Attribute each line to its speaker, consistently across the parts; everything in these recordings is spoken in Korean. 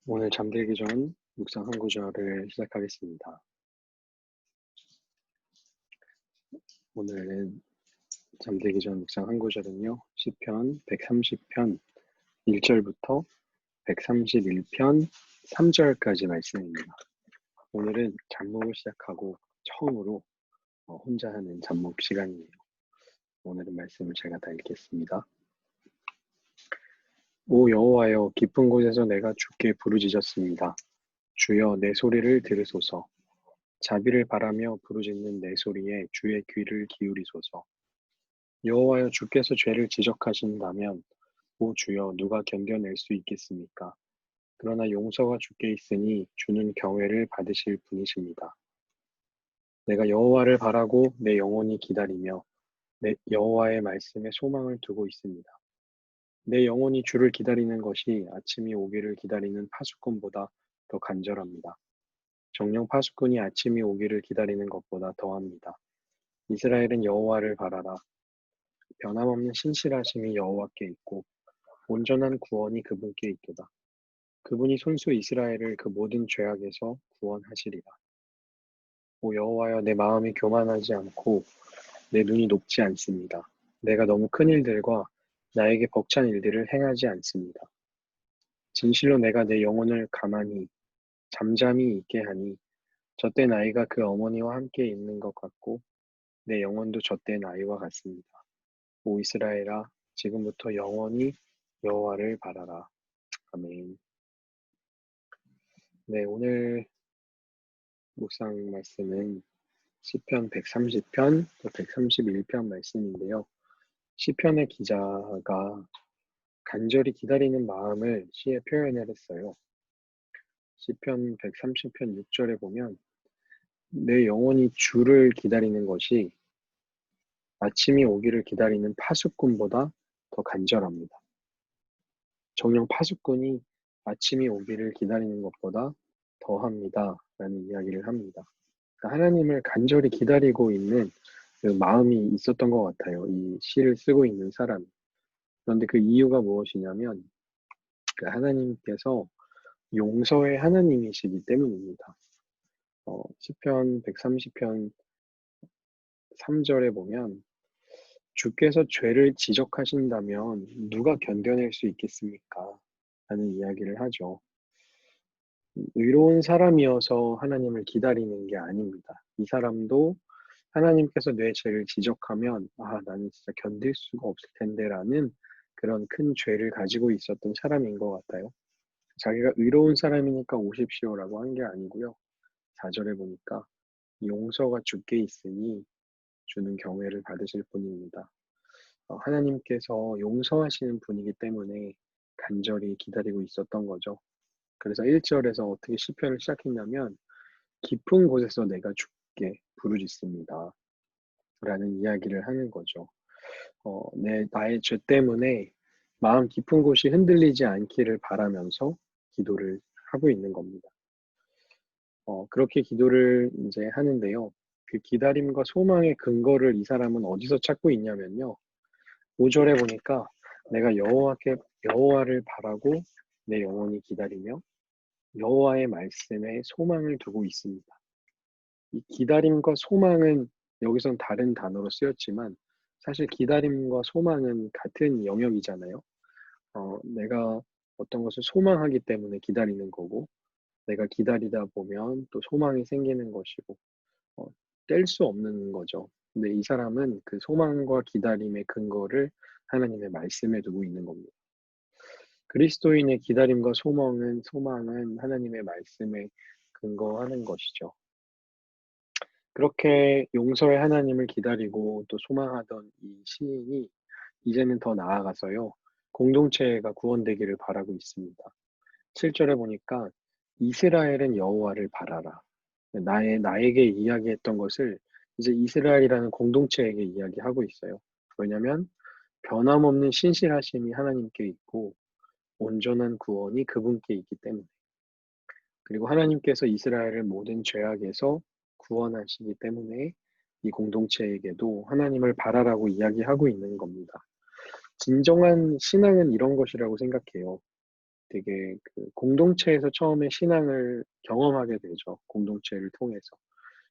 Speaker 1: 오늘 잠들기 전 묵상 한 구절을 시작하겠습니다. 오늘 잠들기 전 묵상 한 구절은요. 시편 130편 1절부터 131편 3절까지 말씀입니다. 오늘은 잠목을 시작하고 처음으로 혼자 하는 잠목 시간이에요. 오늘은 말씀을 제가 다 읽겠습니다. 오 여호와여, 깊은 곳에서 내가 주께 부르짖었습니다. 주여, 내 소리를 들으소서. 자비를 바라며 부르짖는 내 소리에 주의 귀를 기울이소서. 여호와여, 주께서 죄를 지적하신다면 오 주여, 누가 견뎌낼 수 있겠습니까? 그러나 용서가 주께 있으니 주는 경외를 받으실 분이십니다. 내가 여호와를 바라고 내 영혼이 기다리며 내 여호와의 말씀에 소망을 두고 있습니다. 내 영혼이 주를 기다리는 것이 아침이 오기를 기다리는 파수꾼보다 더 간절합니다. 정령 파수꾼이 아침이 오기를 기다리는 것보다 더합니다. 이스라엘은 여호와를 바라라. 변함없는 신실하심이 여호와께 있고 온전한 구원이 그분께 있도다. 그분이 손수 이스라엘을 그 모든 죄악에서 구원하시리라. 오 여호와여, 내 마음이 교만하지 않고 내 눈이 높지 않습니다. 내가 너무 큰 일들과 나에게 벅찬 일들을 행하지 않습니다. 진실로 내가 내 영혼을 가만히 잠잠히 있게 하니 젖된 아이가 그 어머니와 함께 있는 것 같고 내 영혼도 젖된 아이와 같습니다. 오 이스라엘아, 지금부터 영원히 여호와를 바라라. 아멘. 네, 오늘 묵상 말씀은 시편 130편 또 131편 말씀인데요. 시편의 기자가 간절히 기다리는 마음을 시에 표현을 했어요. 시편 130편 6절에 보면 내 영혼이 주를 기다리는 것이 아침이 오기를 기다리는 파수꾼보다 더 간절합니다. 정녕 파수꾼이 아침이 오기를 기다리는 것보다 더합니다. 라는 이야기를 합니다. 그러니까 하나님을 간절히 기다리고 있는 그 마음이 있었던 것 같아요. 이 시를 쓰고 있는 사람이. 그런데 그 이유가 무엇이냐면 그 하나님께서 용서의 하나님이시기 때문입니다. 시편 130편 3절에 보면 주께서 죄를 지적하신다면 누가 견뎌낼 수 있겠습니까? 라는 이야기를 하죠. 의로운 사람이어서 하나님을 기다리는 게 아닙니다. 이 사람도 하나님께서 내 죄를 지적하면 나는 진짜 견딜 수가 없을 텐데라는 그런 큰 죄를 가지고 있었던 사람인 것 같아요. 자기가 의로운 사람이니까 오십시오라고 한 게 아니고요. 4절에 보니까 용서가 주께 있으니 주는 경외를 받으실 분입니다. 하나님께서 용서하시는 분이기 때문에 간절히 기다리고 있었던 거죠. 그래서 1절에서 어떻게 시편을 시작했냐면 깊은 곳에서 내가 주께 부르짖습니다. 라는 이야기를 하는 거죠. 나의 죄 때문에 마음 깊은 곳이 흔들리지 않기를 바라면서 기도를 하고 있는 겁니다. 그렇게 기도를 이제 하는데요. 그 기다림과 소망의 근거를 이 사람은 어디서 찾고 있냐면요. 5절에 보니까 내가 여호와를 바라고 내 영혼이 기다리며 여호와의 말씀에 소망을 두고 있습니다. 이 기다림과 소망은 여기선 다른 단어로 쓰였지만 사실 기다림과 소망은 같은 영역이잖아요. 내가 어떤 것을 소망하기 때문에 기다리는 거고 내가 기다리다 보면 또 소망이 생기는 것이고 어, 뗄 수 없는 거죠. 근데 이 사람은 그 소망과 기다림의 근거를 하나님의 말씀에 두고 있는 겁니다. 그리스도인의 기다림과 소망은 하나님의 말씀에 근거하는 것이죠. 그렇게 용서의 하나님을 기다리고 또 소망하던 이 시인이 이제는 더 나아가서요. 공동체가 구원되기를 바라고 있습니다. 7절에 보니까 이스라엘은 여호와를 바라라. 나에게 이야기했던 것을 이제 이스라엘이라는 공동체에게 이야기하고 있어요. 왜냐하면 변함없는 신실하심이 하나님께 있고 온전한 구원이 그분께 있기 때문에 그리고 하나님께서 이스라엘을 모든 죄악에서 구원하시기 때문에 이 공동체에게도 하나님을 바라라고 이야기하고 있는 겁니다. 진정한 신앙은 이런 것이라고 생각해요. 되게 그 공동체에서 처음에 신앙을 경험하게 되죠, 공동체를 통해서.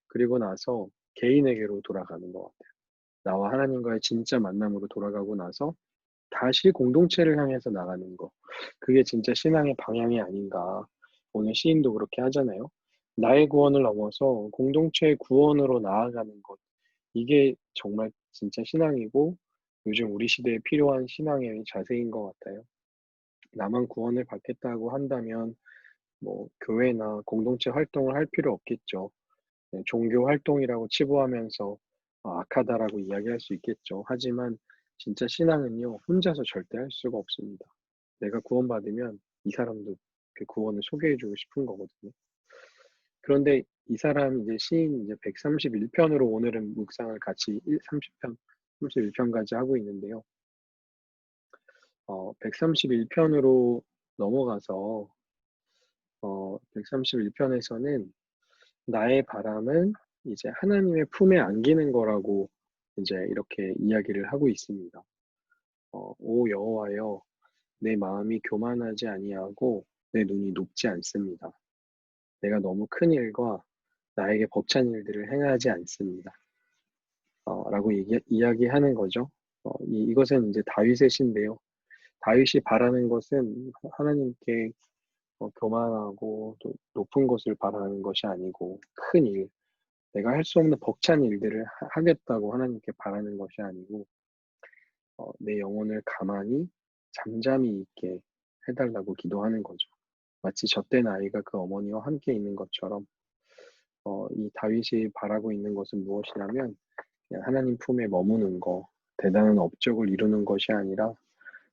Speaker 1: 그리고 나서 개인에게로 돌아가는 것 같아요. 나와 하나님과의 진짜 만남으로 돌아가고 나서 다시 공동체를 향해서 나가는 거. 그게 진짜 신앙의 방향이 아닌가. 오늘 시인도 그렇게 하잖아요. 나의 구원을 넘어서 공동체의 구원으로 나아가는 것. 이게 정말 진짜 신앙이고 요즘 우리 시대에 필요한 신앙의 자세인 것 같아요. 나만 구원을 받겠다고 한다면 뭐 교회나 공동체 활동을 할 필요 없겠죠. 네, 종교 활동이라고 치부하면서 악하다라고 이야기할 수 있겠죠. 하지만 진짜 신앙은요, 혼자서 절대 할 수가 없습니다. 내가 구원받으면 이 사람도 그 구원을 소개해주고 싶은 거거든요. 그런데 이 사람 이제 시인 이제 131편으로 오늘은 묵상을 같이 30편, 31편까지 하고 있는데요. 131편으로 넘어가서 131편에서는 나의 바람은 이제 하나님의 품에 안기는 거라고 이제 이렇게 이야기를 하고 있습니다. 오 여호와여, 내 마음이 교만하지 아니하고 내 눈이 높지 않습니다. 내가 너무 큰 일과 나에게 벅찬 일들을 행하지 않습니다. 라고 이야기하는 거죠. 이것은 이제 다윗의 시인데요. 다윗이 바라는 것은 하나님께 교만하고 또 높은 것을 바라는 것이 아니고 큰 일, 내가 할 수 없는 벅찬 일들을 하겠다고 하나님께 바라는 것이 아니고 내 영혼을 가만히 잠잠히 있게 해달라고 기도하는 거죠. 마치 젖된 아이가 그 어머니와 함께 있는 것처럼 이 다윗이 바라고 있는 것은 무엇이냐면 그냥 하나님 품에 머무는 거, 대단한 업적을 이루는 것이 아니라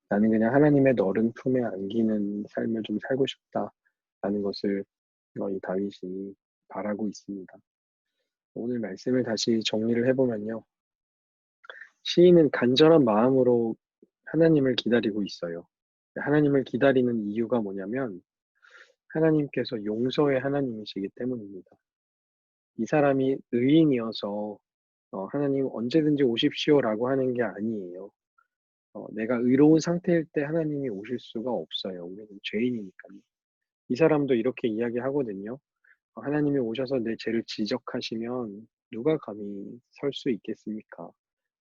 Speaker 1: 나는 그냥 하나님의 너른 품에 안기는 삶을 좀 살고 싶다라는 것을 이 다윗이 바라고 있습니다. 오늘 말씀을 다시 정리를 해보면요. 시인은 간절한 마음으로 하나님을 기다리고 있어요. 하나님을 기다리는 이유가 뭐냐면 하나님께서 용서의 하나님이시기 때문입니다. 이 사람이 의인이어서 하나님 언제든지 오십시오라고 하는 게 아니에요. 내가 의로운 상태일 때 하나님이 오실 수가 없어요. 우리는 죄인이니까요. 이 사람도 이렇게 이야기하거든요. 하나님이 오셔서 내 죄를 지적하시면 누가 감히 설 수 있겠습니까?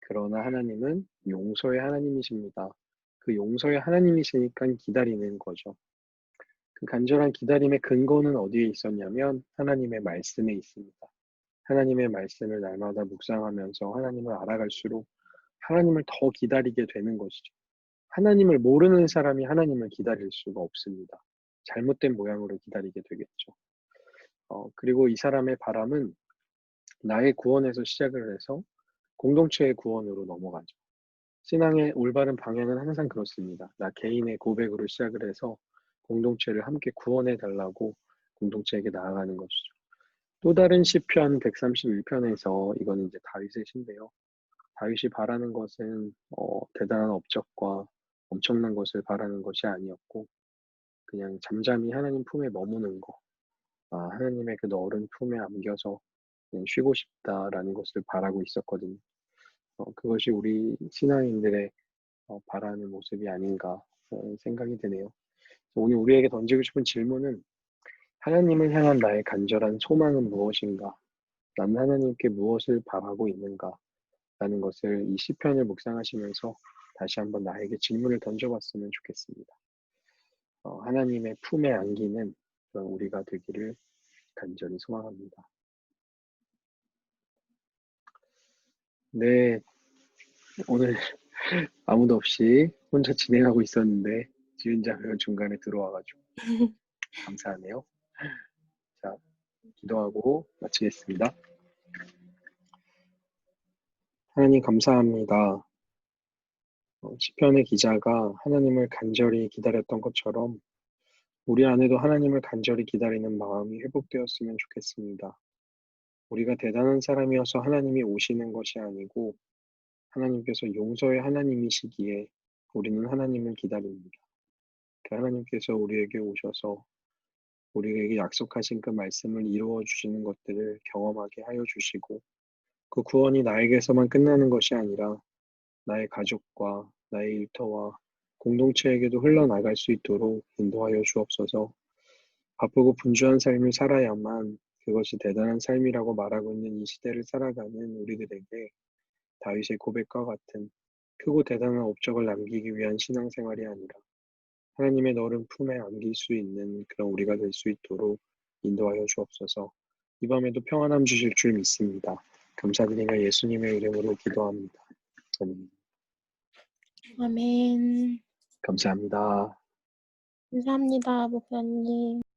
Speaker 1: 그러나 하나님은 용서의 하나님이십니다. 그 용서의 하나님이시니까 기다리는 거죠. 그 간절한 기다림의 근거는 어디에 있었냐면 하나님의 말씀에 있습니다. 하나님의 말씀을 날마다 묵상하면서 하나님을 알아갈수록 하나님을 더 기다리게 되는 것이죠. 하나님을 모르는 사람이 하나님을 기다릴 수가 없습니다. 잘못된 모양으로 기다리게 되겠죠. 그리고 이 사람의 바람은 나의 구원에서 시작을 해서 공동체의 구원으로 넘어가죠. 신앙의 올바른 방향은 항상 그렇습니다. 나 개인의 고백으로 시작을 해서 공동체를 함께 구원해 달라고 공동체에게 나아가는 것이죠. 또 다른 시편 131편에서 이거는 이제 다윗의 시인데요. 다윗이 바라는 것은 대단한 업적과 엄청난 것을 바라는 것이 아니었고 그냥 잠잠히 하나님 품에 머무는 거, 하나님의 그 너른 품에 안겨서 그냥 쉬고 싶다라는 것을 바라고 있었거든요. 그것이 우리 신앙인들의 바라는 모습이 아닌가 생각이 드네요. 오늘 우리에게 던지고 싶은 질문은 하나님을 향한 나의 간절한 소망은 무엇인가? 나는 하나님께 무엇을 바라고 있는가? 라는 것을 이 시편을 묵상하시면서 다시 한번 나에게 질문을 던져봤으면 좋겠습니다. 하나님의 품에 안기는 그런 우리가 되기를 간절히 소망합니다. 네, 오늘 아무도 없이 혼자 진행하고 있었는데 지은자매가 중간에 들어와가지고 감사하네요. 자, 기도하고 마치겠습니다. 하나님 감사합니다. 시편의 기자가 하나님을 간절히 기다렸던 것처럼 우리 안에도 하나님을 간절히 기다리는 마음이 회복되었으면 좋겠습니다. 우리가 대단한 사람이어서 하나님이 오시는 것이 아니고 하나님께서 용서의 하나님이시기에 우리는 하나님을 기다립니다. 그 하나님께서 우리에게 오셔서 우리에게 약속하신 그 말씀을 이루어 주시는 것들을 경험하게 하여 주시고 그 구원이 나에게서만 끝나는 것이 아니라 나의 가족과 나의 일터와 공동체에게도 흘러나갈 수 있도록 인도하여 주옵소서. 바쁘고 분주한 삶을 살아야만 그것이 대단한 삶이라고 말하고 있는 이 시대를 살아가는 우리들에게 다윗의 고백과 같은 크고 대단한 업적을 남기기 위한 신앙생활이 아니라 하나님의 너른 품에 안길 수 있는 그런 우리가 될 수 있도록 인도하여 주옵소서. 이 밤에도 평안함 주실 줄 믿습니다. 감사드리며 예수님의 이름으로 기도합니다. 아멘.
Speaker 2: 아멘.
Speaker 1: 감사합니다.
Speaker 2: 감사합니다, 목사님.